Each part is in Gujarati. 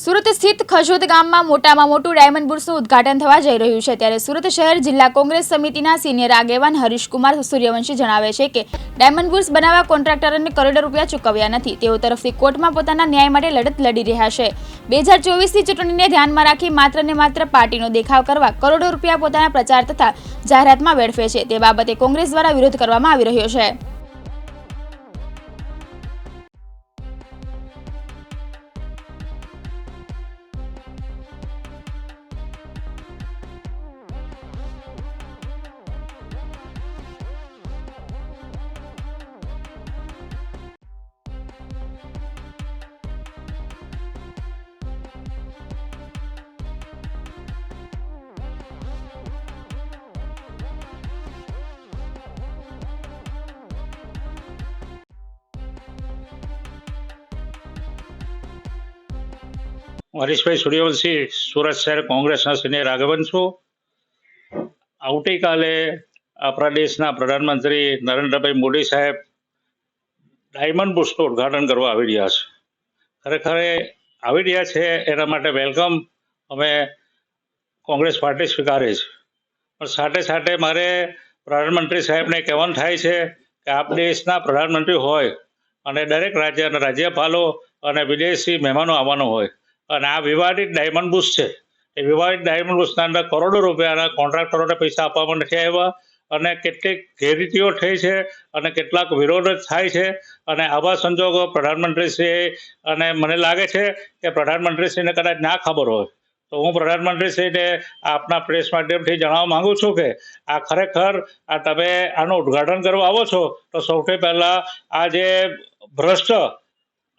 સુરત સ્થિત ખજોદ ગામમાં મોટામાં મોટું ડાયમંડ બુર્સનું ઉદ્ઘાટન થવા જઈ રહ્યું છે ત્યારે સુરત શહેર જિલ્લા કોંગ્રેસ સમિતિના સિનિયર આગેવાન હરીશકુમાર સૂર્યવંશી જણાવે છે કે ડાયમંડ બુર્સ બનાવવા કોન્ટ્રાક્ટરોને કરોડો રૂપિયા ચૂકવ્યા નથી. તેઓ તરફથી કોર્ટમાં પોતાના ન્યાય માટે લડત લડી રહ્યા છે. 2024ની ચૂંટણીને ધ્યાનમાં રાખી માત્ર ને માત્ર પાર્ટીનો દેખાવ કરવા કરોડો રૂપિયા પોતાના પ્રચાર તથા જાહેરાતમાં વેડફે છે. તે બાબતે કોંગ્રેસ દ્વારા વિરોધ કરવામાં આવી રહ્યો છે. હરીશભાઈ સૂર્યવંશી, સુરત શહેર કોંગ્રેસના સિનિયર આગેવાન છું. આવતીકાલે આપણા દેશના પ્રધાનમંત્રી નરેન્દ્રભાઈ મોદી સાહેબ ડાયમંડ બુર્સનું ઉદ્ઘાટન કરવા આવી રહ્યા છે. ખરેખર આવી રહ્યા છે એના માટે વેલકમ અમે કોંગ્રેસ પાર્ટી સ્વીકારે છે. પણ સાથે સાથે મારે પ્રધાનમંત્રી સાહેબને કહેવાનું થાય છે કે આપ દેશના પ્રધાનમંત્રી હોય અને દરેક રાજ્યના રાજ્યપાલો અને વિદેશી મહેમાનો આવવાનો હોય અને આ વિવાદિત ડાયમંડ બુર્સ છે એ વિવાદિત ડાયમંડ બુર્સના અંદર કરોડો રૂપિયાના કોન્ટ્રાક્ટરોને પૈસા આપવામાં નથી આવ્યા અને કેટલીક ગેરરીતિઓ થઈ છે અને કેટલાક વિરોધ થાય છે. અને આવા સંજોગો પ્રધાનમંત્રીશ્રી અને મને લાગે છે કે પ્રધાનમંત્રીશ્રીને કદાચ ના ખબર હોય તો હું પ્રધાનમંત્રીશ્રીને આપના પ્રેસ માધ્યમથી જણાવવા માંગુ છું કે આ ખરેખર આ તમે આનું ઉદ્ઘાટન કરવા આવો છો તો સૌથી પહેલાં આ જે ભ્રષ્ટ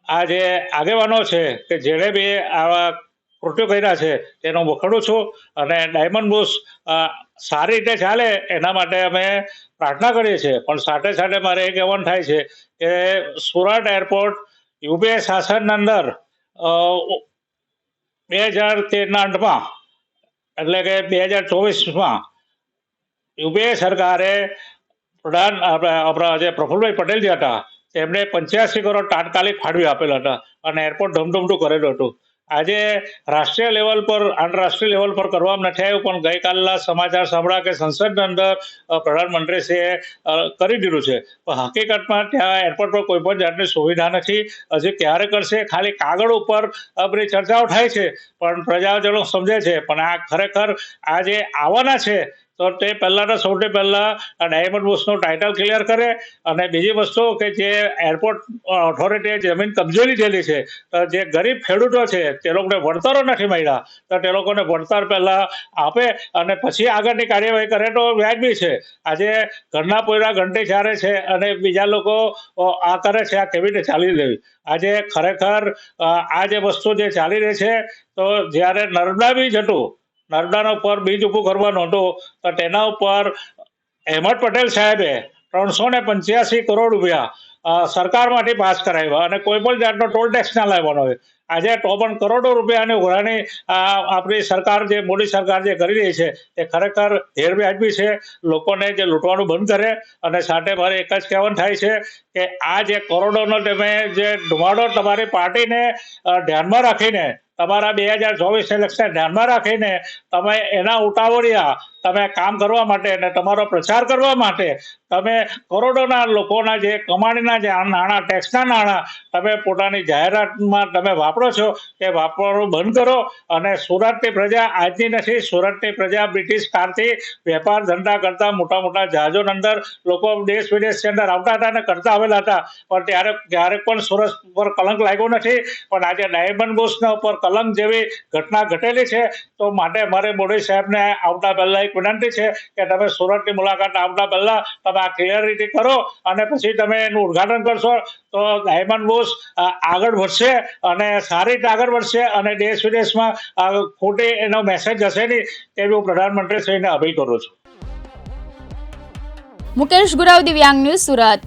આ જે આગેવાનો છે કે જેણે બી આવા કૃત્યો કર્યા છે તેનો વખોડું છું અને ડાયમંડ બુર્સ સારી રીતે ચાલે એના માટે અમે પ્રાર્થના કરીએ છીએ. પણ સાથે સાથે મારે એ કહેવાનું થાય છે કે સુરત એરપોર્ટ યુપીએ શાસનના અંદર 2013ના અંતમાં એટલે કે 2024માં યુપીએ સરકારે આપણા જે પ્રફુલ્લભાઈ પટેલ જે હતા તેમણે 85 કરોડ તાત્કાલિક ફાળવી આપેલા હતા અને એરપોર્ટ ધમધમતું કરેલું હતું. આજે રાષ્ટ્રીય લેવલ પર આંતરરાષ્ટ્રીય લેવલ પર કરવામાં નથી આવ્યું પણ ગઈકાલના સમાચાર સાંભળ્યા કે સંસદની અંદર પ્રધાનમંત્રીશ્રીએ કરી દીધું છે. પણ હકીકતમાં ત્યાં એરપોર્ટ પર કોઈ પણ જાતની સુવિધા નથી. હજી ક્યારે કરશે ખાલી કાગળ ઉપર બધી ચર્ચાઓ થાય છે પણ પ્રજાજનો સમજે છે. પણ આ ખરેખર આ જે આવવાના છે તો તે પહેલાં તો સૌથી પહેલાં આ ડાયમંડ બુર્સનું ટાઇટલ ક્લિયર કરે અને બીજી વસ્તુ કે જે એરપોર્ટ ઓથોરિટીએ જમીન કબજે લીધેલી છે તો જે ગરીબ ખેડૂતો છે તે લોકોને વળતરો નથી મળ્યા તો તે લોકોને વળતર પહેલાં આપે અને પછી આગળની કાર્યવાહી કરે તો વ્યાજબી છે. આજે ઘરના પોયરા ઘંટી ચારે છે અને બીજા લોકો આ કરે છે, આ કેવી રીતે ચાલી લેવી? આજે ખરેખર આ જે વસ્તુ જે ચાલી રહી છે તો જ્યારે નર્મદા બીચ હતું, નર્મદાના ઉપર બીજ ઊભું કરવાનું હતું તો તેના ઉપર અહેમદ પટેલ સાહેબે 385 કરોડ રૂપિયા સરકારમાંથી પાસ કરાવ્યા અને કોઈ પણ જાતનો ટોલ ટેક્સ ના લાવવાનો હોય. આજે તો પણ કરોડો રૂપિયાની ઉઘરાણી આપણી સરકાર જે મોદી સરકાર જે કરી રહી છે એ ખરેખર ગેરવ્યાજબી છે. લોકોને જે લૂંટવાનું બંધ કરે અને સાથે મારે એક જ કહેવાનું થાય છે કે આ જે કરોડોનો તમે જે ધુમાડો તમારી પાર્ટીને ધ્યાનમાં રાખીને તમારા 2024 ઇલેક્શન ધ્યાનમાં રાખીને તમે એના ઉતાવળિયા તમે કામ કરવા માટે અને તમારો પ્રચાર કરવા માટે તમે કરોડોના લોકોના જે કમાણીના જે નાણાં ટેક્સના નાણાં તમે પોતાની જાહેરાતમાં તમે વાપરો છો તે વાપરવાનું બંધ કરો. અને સુરતની પ્રજા આજની નથી, સુરતની પ્રજા બ્રિટિશ કાળથી વેપાર ધંધા કરતા મોટા મોટા જહાજોની અંદર લોકો દેશ વિદેશની અંદર આવતા હતા અને કરતા આવેલા હતા પણ ત્યારે ક્યારેક પણ સુરત પર કલંક લાગ્યો નથી. પણ આજે ડાયમંડ બુર્સના ઉપર કલંક જેવી ઘટના ઘટેલી છે તો માટે મારે મોદી સાહેબને આવતા પહેલા એક વિનંતી છે કે તમે સુરતની મુલાકાત આવતા પહેલા તમે આ ક્લિયરિટી કરો અને પછી તમે એનું ઉદ્ઘાટન કરશો તો ડાયમંડ બુર્સ આગળ વધશે અને સારી રીતે આગળ વધશે અને દેશ વિદેશમાં ખોટી એનો મેસેજ જશે નહીં તેવી હું પ્રધાનમંત્રીશ્રીને અપીલ કરું છું. મુકેશ ગુરાવ, દિવ્યાંગ ન્યૂઝ, સુરત.